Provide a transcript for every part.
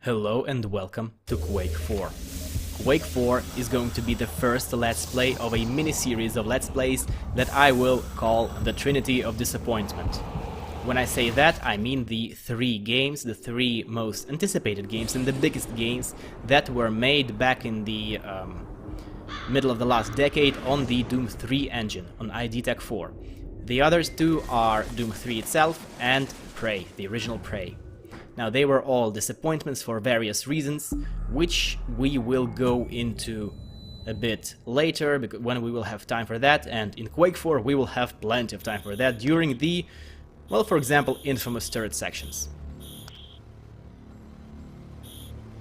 Hello and welcome to Quake 4. Quake 4 is going to be the first Let's Play of a mini-series of Let's Plays that I will call the Trinity of Disappointment. When I say that, I mean the three games, the three most anticipated games and the biggest games that were made back in the middle of the last decade on the Doom 3 engine, on ID Tech 4. The others two are Doom 3 itself and Prey, the original Prey. Now, they were all disappointments for various reasons, which we will go into a bit later, when we will have time for that, and in Quake 4 we will have plenty of time for that during the, well, for example, infamous turret sections.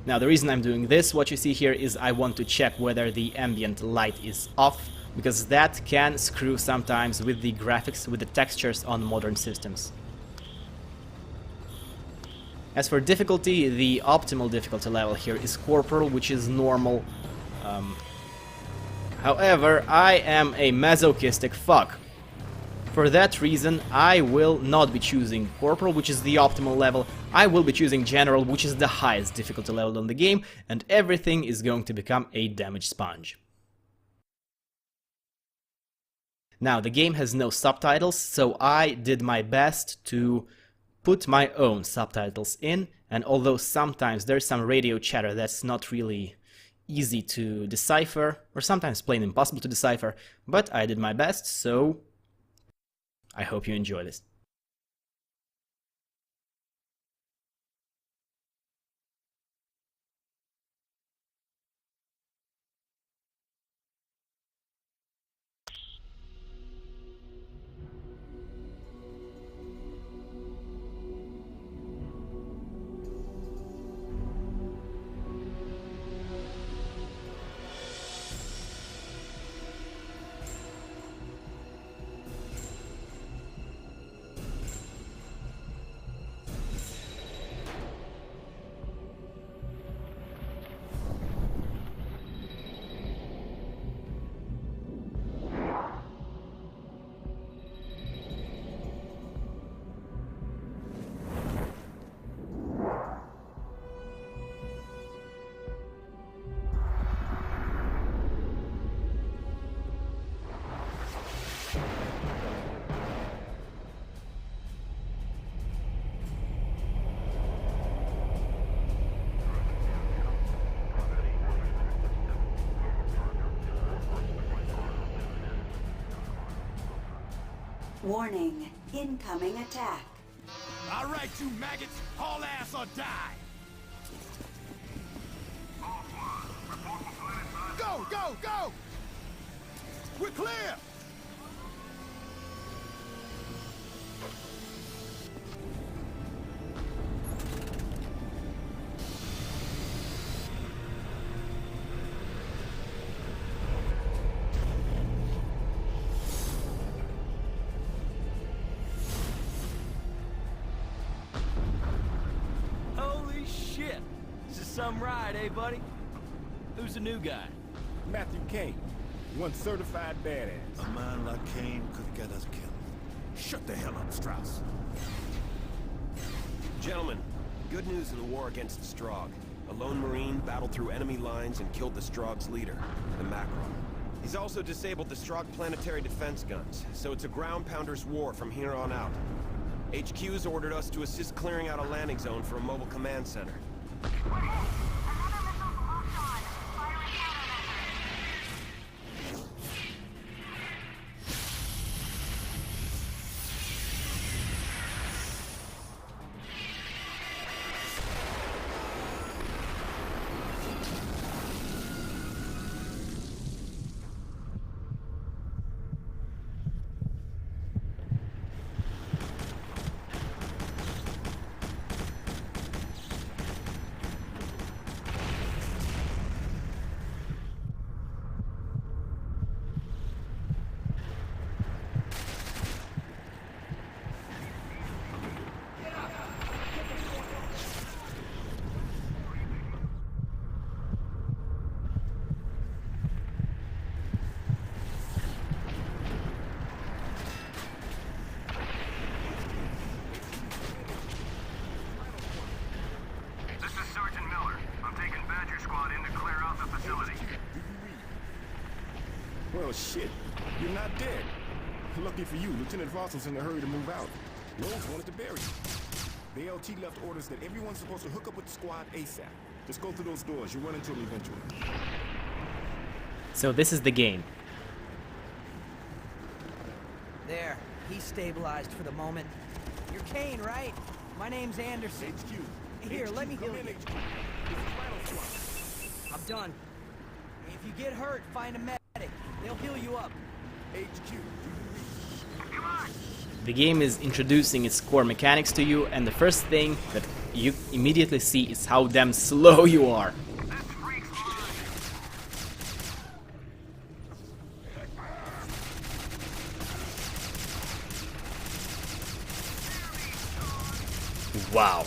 Now, the reason I'm doing this, what you see here, is I want to check whether the ambient light is off, because that can screw sometimes with the graphics, with the textures on modern systems. As for difficulty, the optimal difficulty level here is Corporal, which is normal. However, I am a masochistic fuck. For that reason, I will not be choosing Corporal, which is the optimal level. I will be choosing General, which is the highest difficulty level on the game, and everything is going to become a damage sponge. Now, the game has no subtitles, so I did my best to put my own subtitles in, and although sometimes there's some radio chatter that's not really easy to decipher, or sometimes plain impossible to decipher, but I did my best, so I hope you enjoy this. Warning, incoming attack. All right, you maggots, haul ass or die! Go, go, go! We're clear! Shit! This is some ride, eh, buddy? Who's the new guy? Matthew Kane, one certified badass. A man like Kane could get us killed. Shut the hell up, Strauss. Gentlemen, good news in the war against the Strogg. A lone Marine battled through enemy lines and killed the Strogg's leader, the Macron. He's also disabled the Strogg planetary defense guns, so it's a ground pounder's war from here on out. HQ's ordered us to assist clearing out a landing zone for a mobile command center. Well, shit. You're not dead. Lucky for you, Lieutenant Voss was in a hurry to move out. Rose wanted to bury you. The LT left orders that everyone's supposed to hook up with the squad ASAP. Just go through those doors. You'll run into them eventually. So this is the game. There, he's stabilized for the moment. You're Kane, right? My name's Anderson. HQ. Here, let me come heal in, you. HQ. This is Final Squad. I'm done. If you get hurt, find a medic. They'll heal you up. HQ. The game is introducing its core mechanics to you, and the first thing that you immediately see is how damn slow you are. Wow.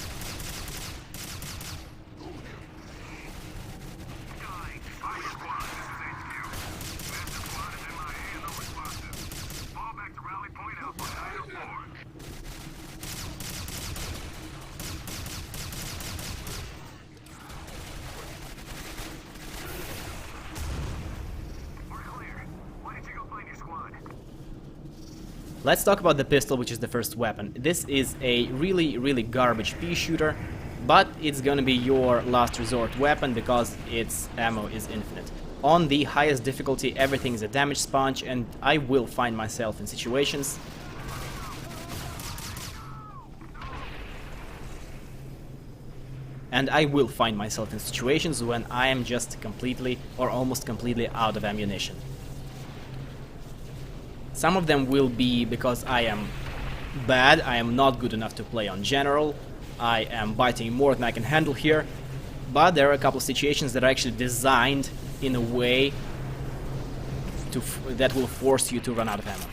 Let's talk about the pistol, which is the first weapon. This is a really garbage pea shooter, but it's gonna be your last resort weapon because its ammo is infinite. On the highest difficulty, everything is a damage sponge, and I will find myself in situations when I am just completely or almost completely out of ammunition. Some of them will be because I am bad, I am not good enough to play on general, I am biting more than I can handle here, but there are a couple of situations that are actually designed in a way that will force you to run out of ammo.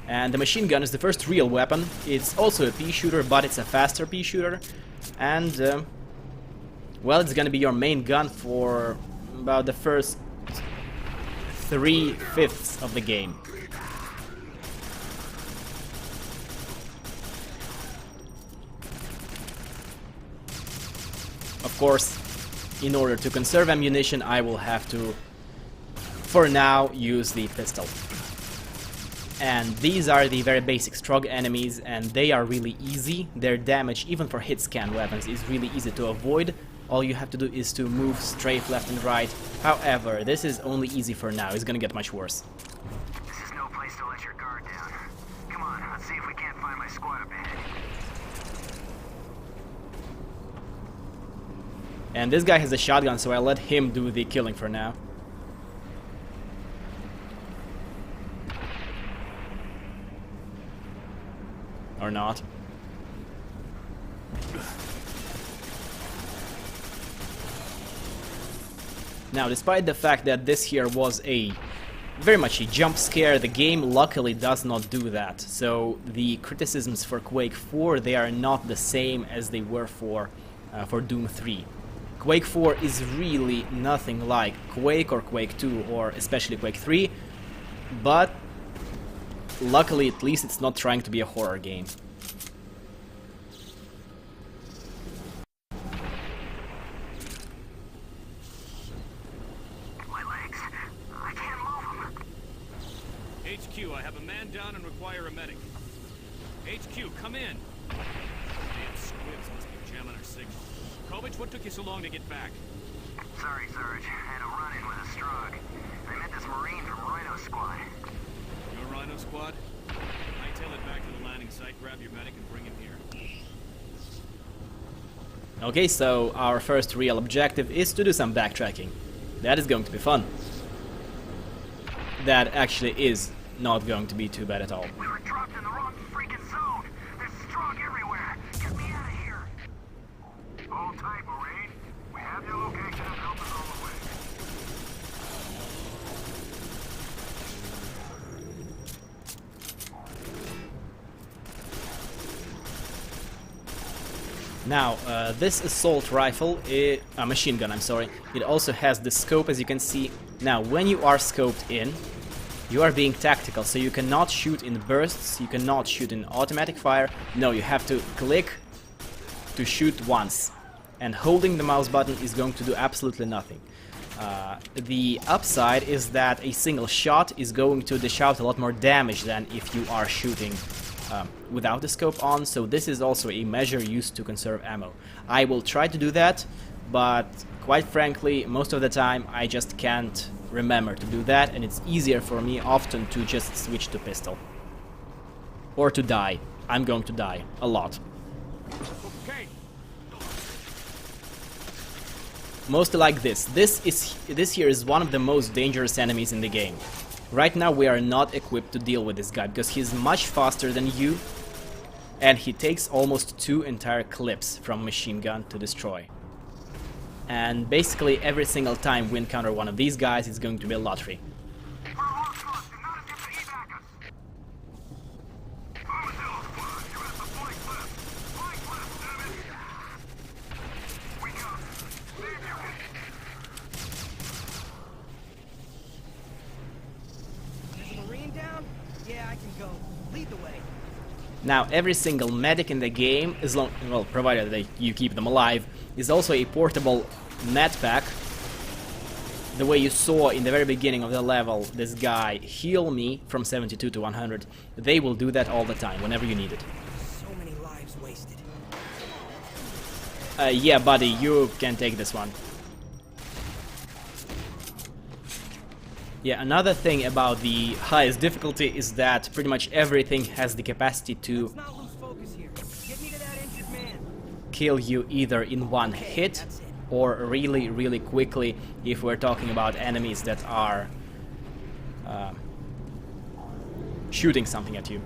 And the machine gun is the first real weapon. It's also a pea shooter, but it's a faster pea shooter, and well, it's gonna be your main gun for about the first 3/5 of the game. Of course, in order to conserve ammunition, I will have to, for now, use the pistol. And these are the very basic Strog enemies, and they are really easy. Their damage, even for hit scan weapons, is really easy to avoid. All you have to do is to move straight left and right. However, this is only easy for now. It's gonna get much worse. This is no place to let your guard down. Come on, let's see if we can't find my squad up ahead. And this guy has a shotgun, so I'll let him do the killing for now. Or not. Now, despite the fact that this here was very much a jump scare, the game luckily does not do that. So the criticisms for Quake 4, they are not the same as they were for Doom 3. Quake 4 is really nothing like Quake or Quake 2 or especially Quake 3, but luckily at least it's not trying to be a horror game. My legs, I can't move them. HQ, I have a man down and require a medic. HQ, come in. Damn squibs must be jamming our signal. Kovich, what took you so long to get back? Sorry, Sarge. I had a run-in with a Strog. I met this Marine from Rhino Squad. Your Rhino squad? Hightail it back to the landing site, grab your medic, and bring him here. Okay, so our first real objective is to do some backtracking. That is going to be fun. That actually is not going to be too bad at all. We were dropped in the wrong freaking zone. There's Strog everywhere. Get me out of here. Hold tight, Marine. We have your location and help us on the way. Now, this assault rifle, a machine gun, I'm sorry, it also has the scope, as you can see. Now, when you are scoped in, you are being tactical, so you cannot shoot in bursts, you cannot shoot in automatic fire. No, you have to click to shoot once. And holding the mouse button is going to do absolutely nothing. The upside is that a single shot is going to dish out a lot more damage than if you are shooting without the scope on, so this is also a measure used to conserve ammo. I will try to do that, but quite frankly, most of the time I just can't remember to do that, and it's easier for me often to just switch to pistol. Or to die. I'm going to die. A lot. Okay. Mostly like this. This here is one of the most dangerous enemies in the game. Right now we are not equipped to deal with this guy, because he's much faster than you, and he takes almost 2 entire clips from machine gun to destroy. And basically every single time we encounter one of these guys, it's going to be a lottery. Now, every single medic in the game, as long, well, provided that you keep them alive, is also a portable med pack. The way you saw in the very beginning of the level, this guy heal me from 72 to 100. They will do that all the time, whenever you need it. So many lives wasted. Yeah, buddy, you can take this one. Yeah, another thing about the highest difficulty is that pretty much everything has the capacity to kill you either in one hit or really, really quickly if we're talking about enemies that are shooting something at you.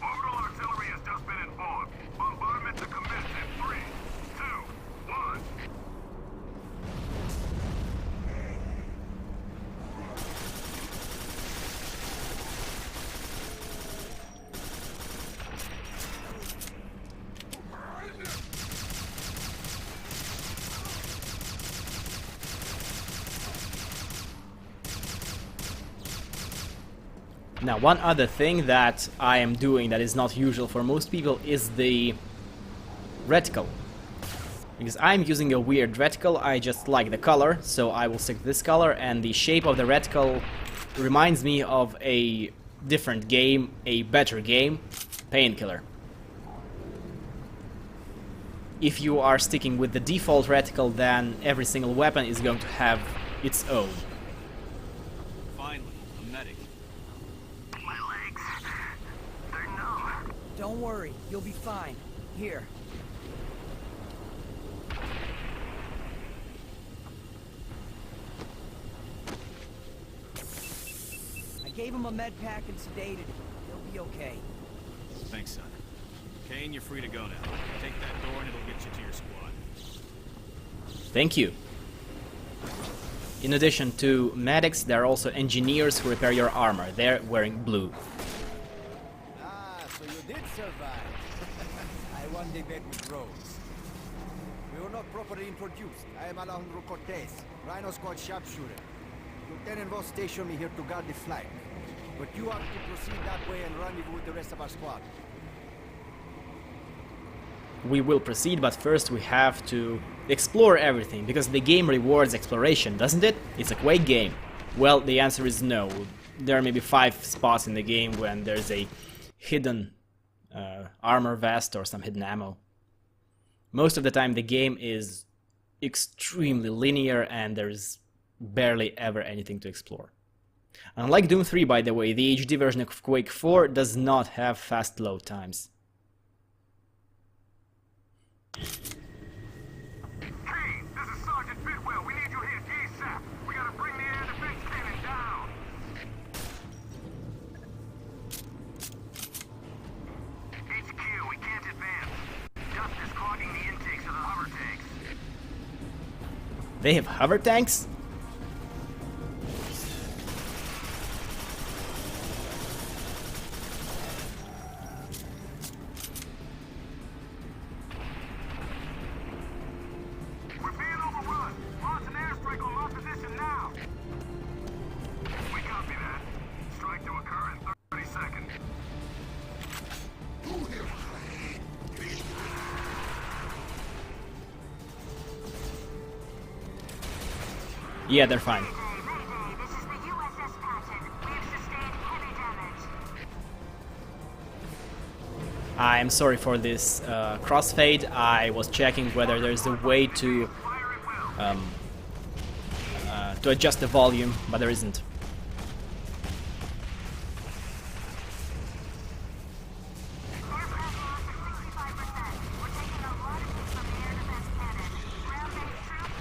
Orbital artillery has just been informed. Bombardment to commence in 3, 2, 1. Now, one other thing that I am doing that is not usual for most people is the reticle. Because I'm using a weird reticle, I just like the color, so I will stick to this color, and the shape of the reticle reminds me of a different game, a better game, Painkiller. If you are sticking with the default reticle, then every single weapon is going to have its own. Finally, a medic. My legs, they're numb. Don't worry, you'll be fine. Here. I gave him a med pack and sedated him. He'll be okay. Thanks, son. Kane, you're free to go now. Take that door and it'll get you to your squad. Thank you. In addition to medics, there are also engineers who repair your armor. They're wearing blue. Ah, so you did survive. I won the bet with Rose. We were not properly introduced. I am Alejandro Cortez, Rhino Squad sharpshooter. Lieutenant Voss stationed me here to guard the flank. But you are to proceed that way and rendezvous with the rest of our squad. We will proceed, but first we have to explore everything, because the game rewards exploration, doesn't it? It's a Quake game. Well, the answer is no. There are maybe 5 spots in the game when there's a hidden armor vest or some hidden ammo. Most of the time the game is extremely linear and there's barely ever anything to explore. Unlike Doom 3, by the way, the HD version of Quake 4 does not have fast load times. Kane, this is Sergeant Bidwell. We need you here ASAP. We gotta bring the air defense cannon down. HQ, we can't advance. Dust is clogging the intakes of the hover tanks. They have hover tanks? We're being overrun. Launch an airstrike on our position now. We copy that. Strike to occur in 30 seconds. Yeah, they're fine. Mayday, this is the USS Patton. We have sustained heavy damage. I'm sorry for this crossfade. I was checking whether there's a way to adjust the volume, but there isn't. Aircraft loss at 65%. We're taking a lot of hits from the air defense cannon. Ground-based troops.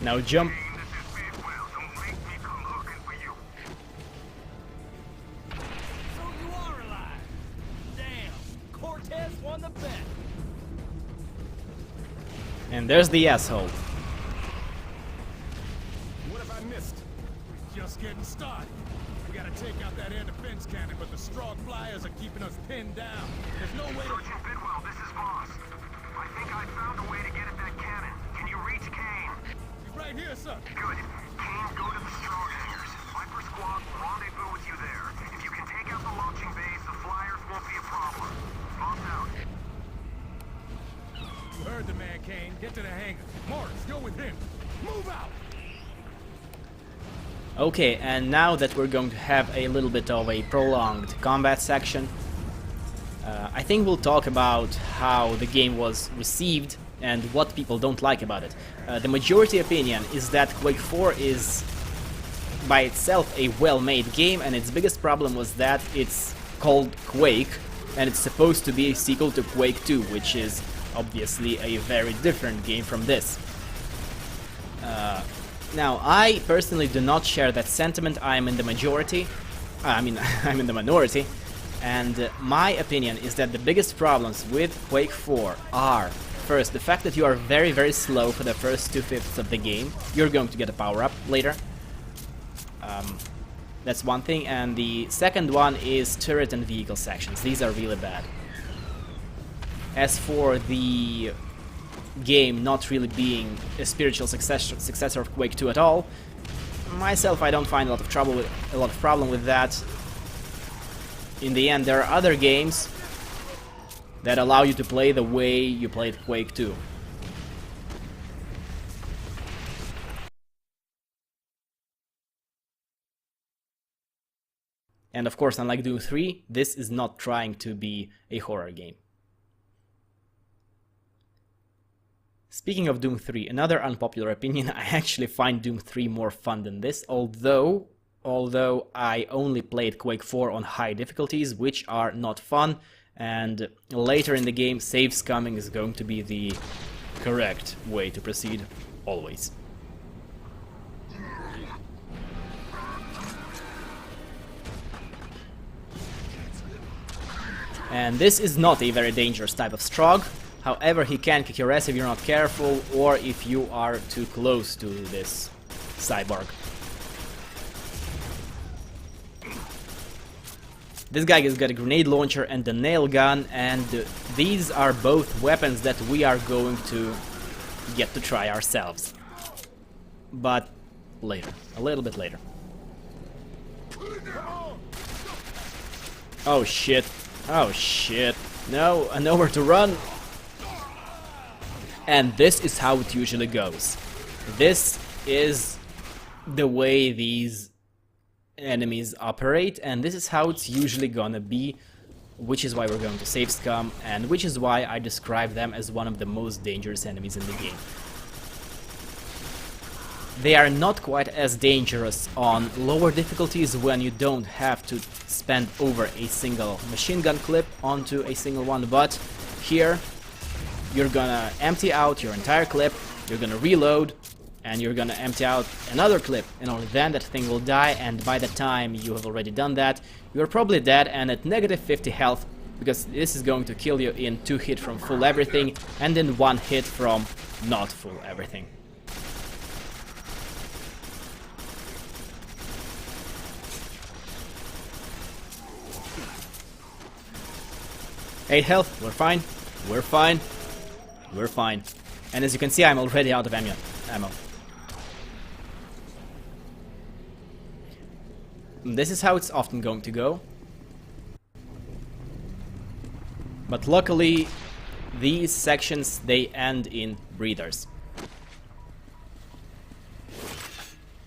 Now jump. This is Bidwell. Don't make me come looking for you. So you are alive. Damn, Cortez won the bet. And there's the asshole. What have I missed? Just getting started. We gotta take out that air defense cannon, but the Strog flyers are keeping us pinned down. There's no way to... Sergeant Bidwell, this is Boss. I think I found a way to get at that cannon. Can you reach Kane? He's right here, sir. Good. Kane, go to the Strog hangars. Viper Squad will rendezvous with you there. If you can take out the launching bays, the flyers won't be a problem. Boss out. You heard the man, Kane. Get to the hangar. Morris, go with him. Move out! Okay, and now that we're going to have a little bit of a prolonged combat section, I think we'll talk about how the game was received and what people don't like about it. The majority opinion is that Quake 4 is by itself a well-made game, and its biggest problem was that it's called Quake and it's supposed to be a sequel to Quake 2, which is obviously a very different game from this. Now, I personally do not share that sentiment. I am in the majority. I mean, I'm in the minority. And my opinion is that the biggest problems with Quake 4 are, first, the fact that you are very, very slow for the first 2/5 of the game. You're going to get a power-up later. That's one thing. And the second one is turret and vehicle sections. These are really bad. As for the game not really being a spiritual successor of Quake 2 at all, myself, I don't find a lot of problem with that. In the end, there are other games that allow you to play the way you played Quake 2. And of course, unlike Doom 3, this is not trying to be a horror game. Speaking of Doom 3, another unpopular opinion, I actually find Doom 3 more fun than this, although I only played Quake 4 on high difficulties, which are not fun, and later in the game, save scumming is going to be the correct way to proceed, always. And this is not a very dangerous type of Strog. However, he can kick your ass if you're not careful, or if you are too close to this cyborg. This guy has got a grenade launcher and a nail gun, and these are both weapons that we are going to get to try ourselves. But later, a little bit later. Oh shit, oh shit, no, nowhere to run. And this is how it usually goes. This is the way these enemies operate, and this is how it's usually gonna be, which is why we're going to save scum, and which is why I describe them as one of the most dangerous enemies in the game. They are not quite as dangerous on lower difficulties when you don't have to spend over a single machine gun clip onto a single one, but here you're gonna empty out your entire clip, you're gonna reload, and you're gonna empty out another clip, and only then that thing will die, and by the time you have already done that, you're probably dead and at negative 50 health, because this is going to kill you in 2 hits from full everything, and in 1 hit from not full everything. Eight health, we're fine, we're fine, we're fine. And as you can see, I'm already out of ammo. This is how it's often going to go. But luckily, these sections, they end in breathers.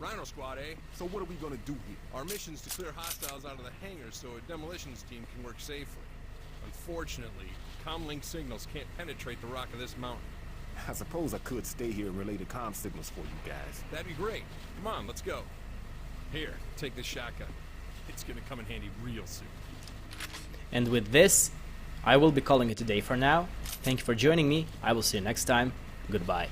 Rhino Squad, eh? So what are we gonna do here? Our mission's to clear hostiles out of the hangars so a demolitions team can work safely. Unfortunately, comlink signals can't penetrate the rock of this mountain. I suppose I could stay here and relay the comm signals for you guys. That'd be great. Come on, let's go. Here, take this shotgun. It's gonna come in handy real soon. And with this, I will be calling it a day for now. Thank you for joining me. I will see you next time. Goodbye.